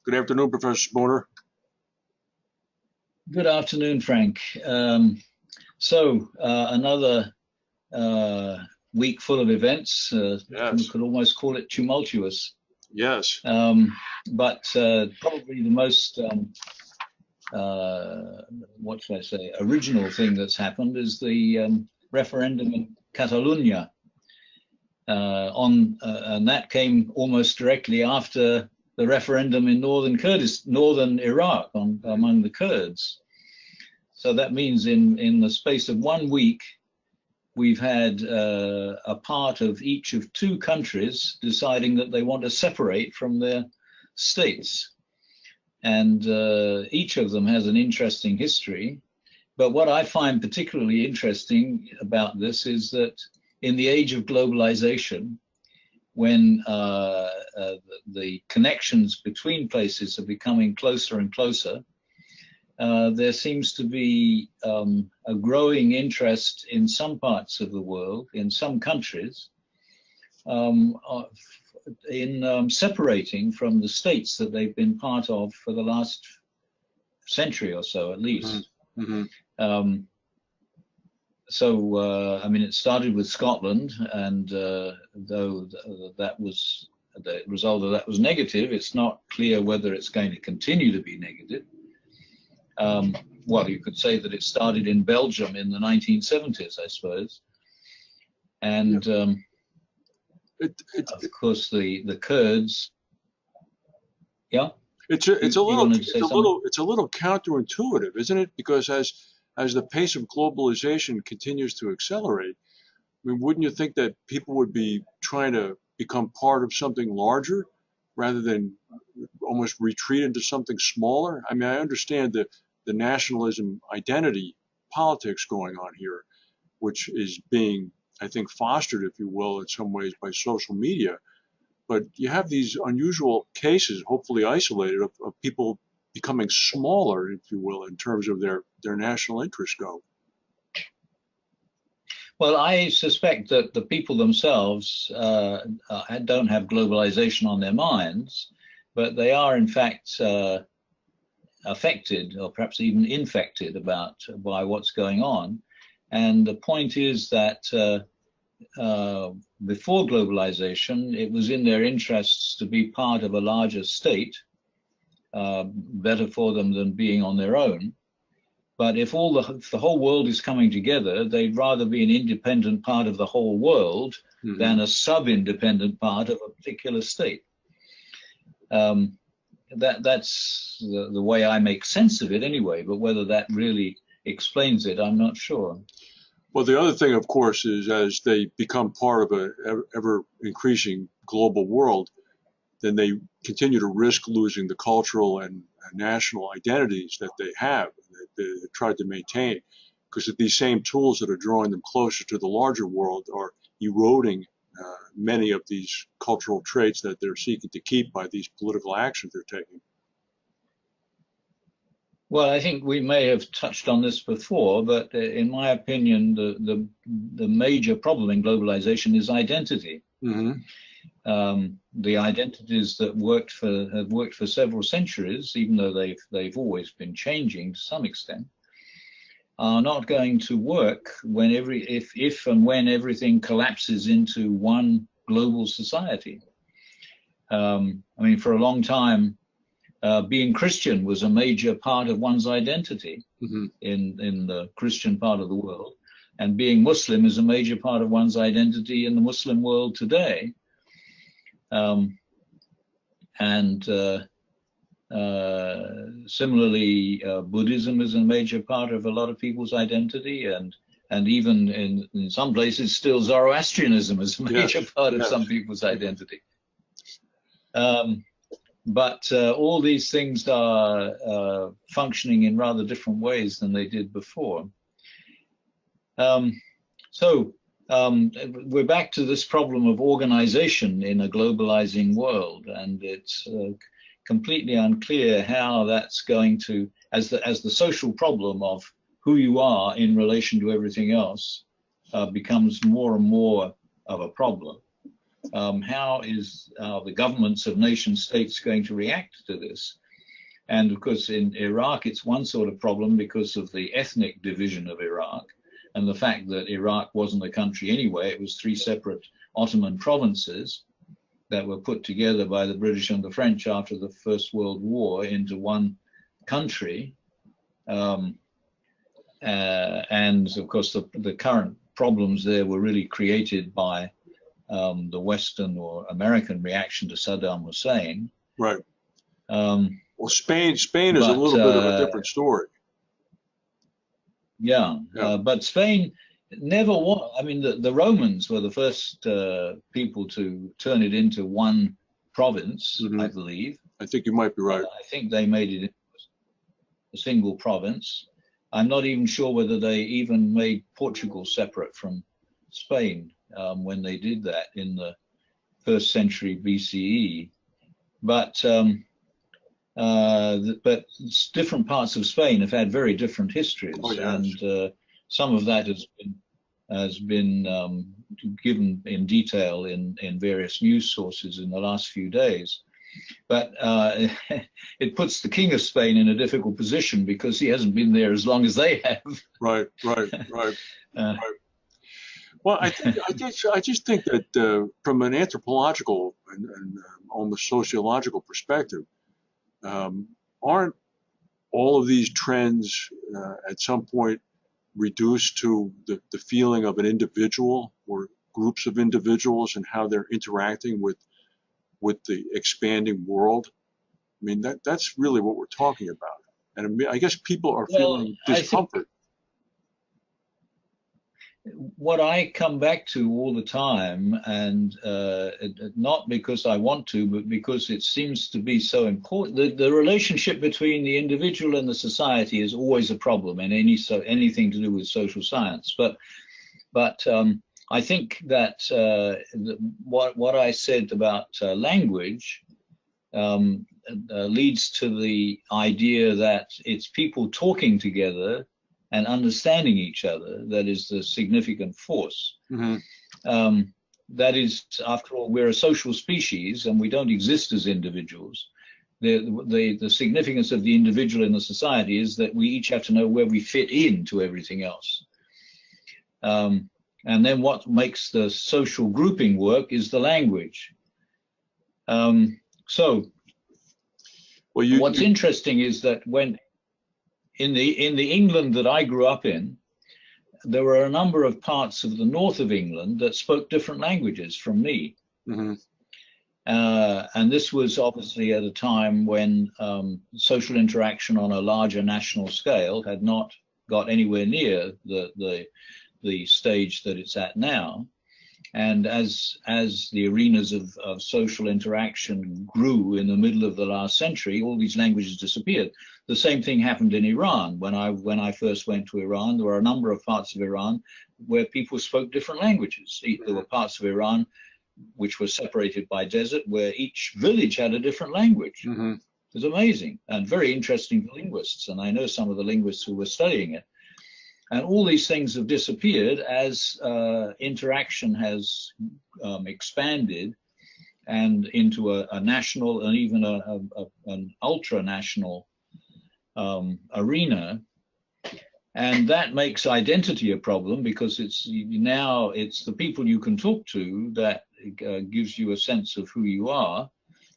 Good afternoon, Professor Spooner. Good afternoon, Frank. Another week full of events. Yes. You could almost call it tumultuous. Yes. But probably the most, what should I say, original thing that's happened is the referendum in Catalonia. And that came almost directly after the referendum in northern Iraq among the Kurds. So that means in the space of 1 week, we've had a part of each of two countries deciding that they want to separate from their states. And each of them has an interesting history. But what I find particularly interesting about this is that in the age of globalization, when the connections between places are becoming closer and closer, there seems to be a growing interest in some parts of the world, in some countries, in separating from the states that they've been part of for the last century or so, at least. Mm-hmm. I mean, it started with Scotland, and though the result of that was negative, it's not clear whether it's going to continue to be negative. Well, you could say that it started in Belgium in the 1970s, I suppose. And of course, the Kurds. Yeah. It's a little counterintuitive, isn't it? Because as the pace of globalization continues to accelerate, I mean, wouldn't you think that people would be trying to become part of something larger rather than almost retreat into something smaller? I mean, I understand the nationalism identity politics going on here, which is being, I think, fostered, if you will, in some ways by social media. But you have these unusual cases, hopefully isolated, of people becoming smaller, if you will, in terms of their national interests go. Well, I suspect that the people themselves don't have globalization on their minds, but they are in fact affected, or perhaps even infected by what's going on. And the point is that before globalization, it was in their interests to be part of a larger state, better for them than being on their own. But if the whole world is coming together, they'd rather be an independent part of the whole world than a sub-independent part of a particular state. That's the way I make sense of it anyway, but whether that really explains it, I'm not sure. Well, the other thing, of course, is as they become part of an ever-increasing global world, then they continue to risk losing the cultural and national identities that they have, that they tried to maintain, because these same tools that are drawing them closer to the larger world are eroding many of these cultural traits that they're seeking to keep by these political actions they're taking. Well, I think we may have touched on this before, but in my opinion, the major problem in globalization is identity. Mm-hmm. The identities that have worked for several centuries, even though they've always been changing to some extent, are not going to work if and when everything collapses into one global society. I mean, for a long time, being Christian was a major part of one's identity in the Christian part of the world, and being Muslim is a major part of one's identity in the Muslim world today. Similarly, Buddhism is a major part of a lot of people's identity, and even in some places still Zoroastrianism is a major part of some people's identity. But all these things are functioning in rather different ways than they did before. We're back to this problem of organization in a globalizing world, and it's completely unclear how that's going to, as the social problem of who you are in relation to everything else becomes more and more of a problem. how is the governments of nation states going to react to this? And of course, in Iraq, it's one sort of problem because of the ethnic division of Iraq and the fact that Iraq wasn't a country anyway. It was 3 separate Ottoman provinces that were put together by the British and the French after the First World War into one country. And of course, the current problems there were really created by the Western or American reaction to Saddam Hussein. Right. Well, Spain is a little bit of a different story. Yeah, but Spain never was. I mean, the Romans were the first people to turn it into one province, I believe. I think you might be right. I think they made it a single province. I'm not even sure whether they even made Portugal separate from Spain when they did that in the 1st century BCE. But different parts of Spain have had very different histories, and some of that has been given in detail in various news sources in the last few days. But it puts the King of Spain in a difficult position because he hasn't been there as long as they have. Right. Well, I just think that from an anthropological and almost sociological perspective, aren't all of these trends at some point reduced to the feeling of an individual or groups of individuals and how they're interacting with the expanding world? I mean, that's really what we're talking about. And I guess people are feeling discomfort. What I come back to all the time, and not because I want to, but because it seems to be so important, the relationship between the individual and the society is always a problem in anything to do with social science. But I think that what I said about language leads to the idea that it's people talking together and understanding each other that is the significant force. That is, after all, we're a social species and we don't exist as individuals. The significance of the individual in the society is that we each have to know where we fit into everything else. And then what makes the social grouping work is the language. What's interesting is that when in the England that I grew up in, there were a number of parts of the north of England that spoke different languages from me. And this was obviously at a time when social interaction on a larger national scale had not got anywhere near the stage that it's at now. And as the arenas of social interaction grew in the middle of the last century, all these languages disappeared. The same thing happened in Iran. When I first went to Iran, there were a number of parts of Iran where people spoke different languages. There were parts of Iran which were separated by desert, where each village had a different language. It was amazing and very interesting to linguists. And I know some of the linguists who were studying it. And all these things have disappeared as interaction has expanded and into a national and even an ultra-national arena. And that makes identity a problem because it's the people you can talk to that gives you a sense of who you are.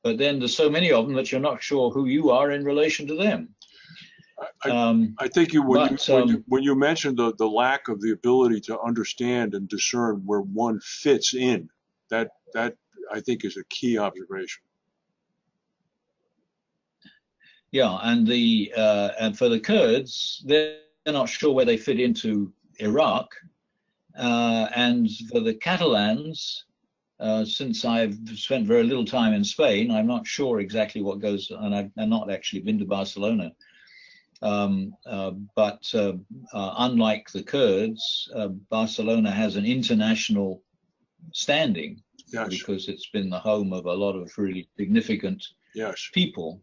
But then there's so many of them that you're not sure who you are in relation to them. I think when you mentioned the lack of the ability to understand and discern where one fits in, that I think is a key observation. Yeah, and for the Kurds, they're not sure where they fit into Iraq, and for the Catalans, since I've spent very little time in Spain, I'm not sure exactly what goes, and I've not actually been to Barcelona. But unlike the Kurds, Barcelona has an international standing because it's been the home of a lot of really significant people.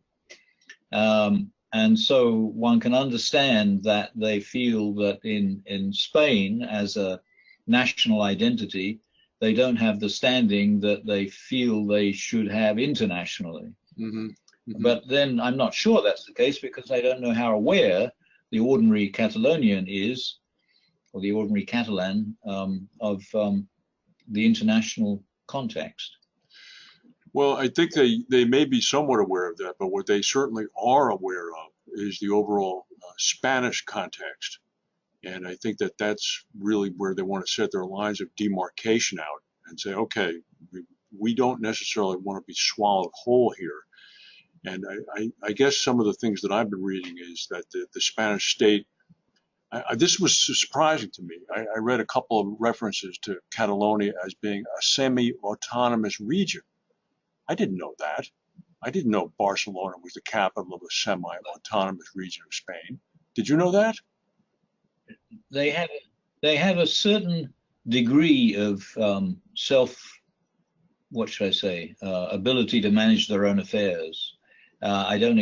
And so one can understand that they feel that in Spain, as a national identity, they don't have the standing that they feel they should have internationally. Mm-hmm. Mm-hmm. But then I'm not sure that's the case, because I don't know how aware the ordinary Catalonian is, or the ordinary Catalan, of the international context. Well, I think they may be somewhat aware of that, but what they certainly are aware of is the overall Spanish context. And I think that that's really where they want to set their lines of demarcation out and say, okay, we don't necessarily want to be swallowed whole here. And I guess some of the things that I've been reading is that the Spanish state, this was surprising to me. I read a couple of references to Catalonia as being a semi-autonomous region. I didn't know that. I didn't know Barcelona was the capital of a semi-autonomous region of Spain. Did you know that? They have a certain degree of what should I say, ability to manage their own affairs. I don't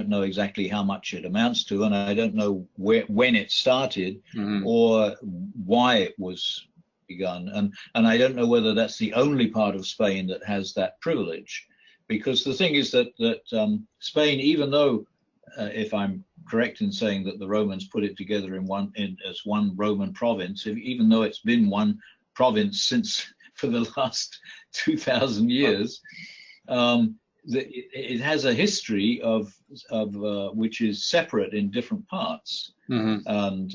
know exactly how much it amounts to, and I don't know when it started, Mm-hmm. or why it was begun, and I don't know whether that's the only part of Spain that has that privilege, because the thing is that Spain, even though, if I'm correct in saying that the Romans put it together as one Roman province, even though it's been one province since for the last 2,000 years, it has a history of which is separate in different parts. Mm-hmm. And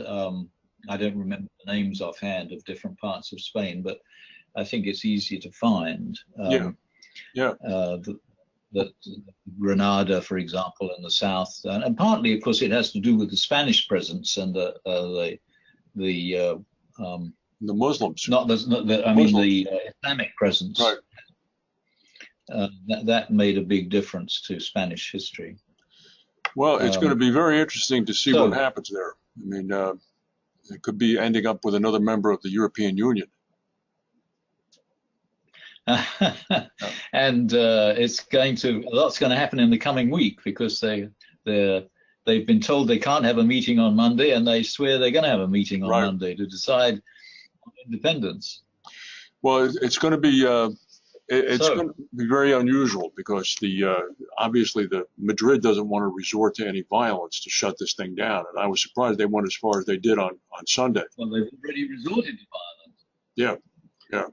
I don't remember the names offhand of different parts of Spain, but I think it's easy to find. The Granada, for example, in the south, and partly, of course, it has to do with the Spanish presence and the Muslims. The Islamic presence. Right. That made a big difference to Spanish history. Well, it's going to be very interesting to see what happens there. I mean, it could be ending up with another member of the European Union. And a lot's going to happen in the coming week, because they've been told they can't have a meeting on Monday, and they swear they're going to have a meeting on Monday to decide on independence. Well, it's going to be going to be very unusual, because obviously the Madrid doesn't want to resort to any violence to shut this thing down, and I was surprised they went as far as they did on Sunday. Well, they've already resorted to violence. Yeah.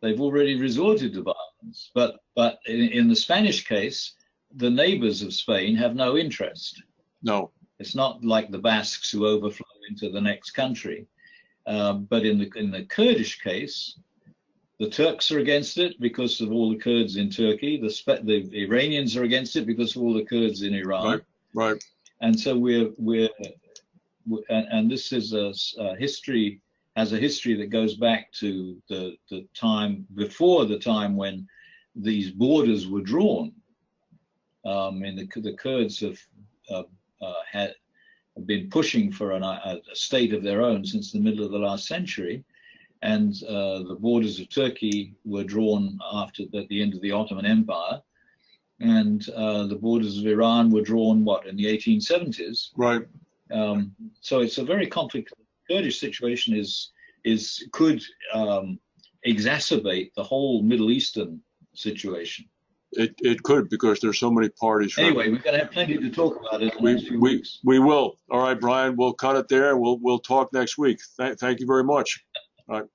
They've already resorted to violence, but in the Spanish case, the neighbors of Spain have no interest. No. It's not like the Basques who overflow into the next country. But in the Kurdish case, the Turks are against it because of all the Kurds in Turkey. The Iranians are against it because of all the Kurds in Iran. Right. And so and this is a history. Has a history that goes back to the time before the time when these borders were drawn. And the Kurds have been pushing for a state of their own since the middle of the last century, and the borders of Turkey were drawn at the end of the Ottoman Empire, and the borders of Iran were drawn in the 1870s. Right. So it's a very complicated. Kurdish situation could exacerbate the whole Middle Eastern situation. It could, because there's so many parties. Anyway, we're going to have plenty to talk about it in the next few weeks. We will. All right, Brian, we'll cut it there. We'll talk next week. Thank you very much. All right.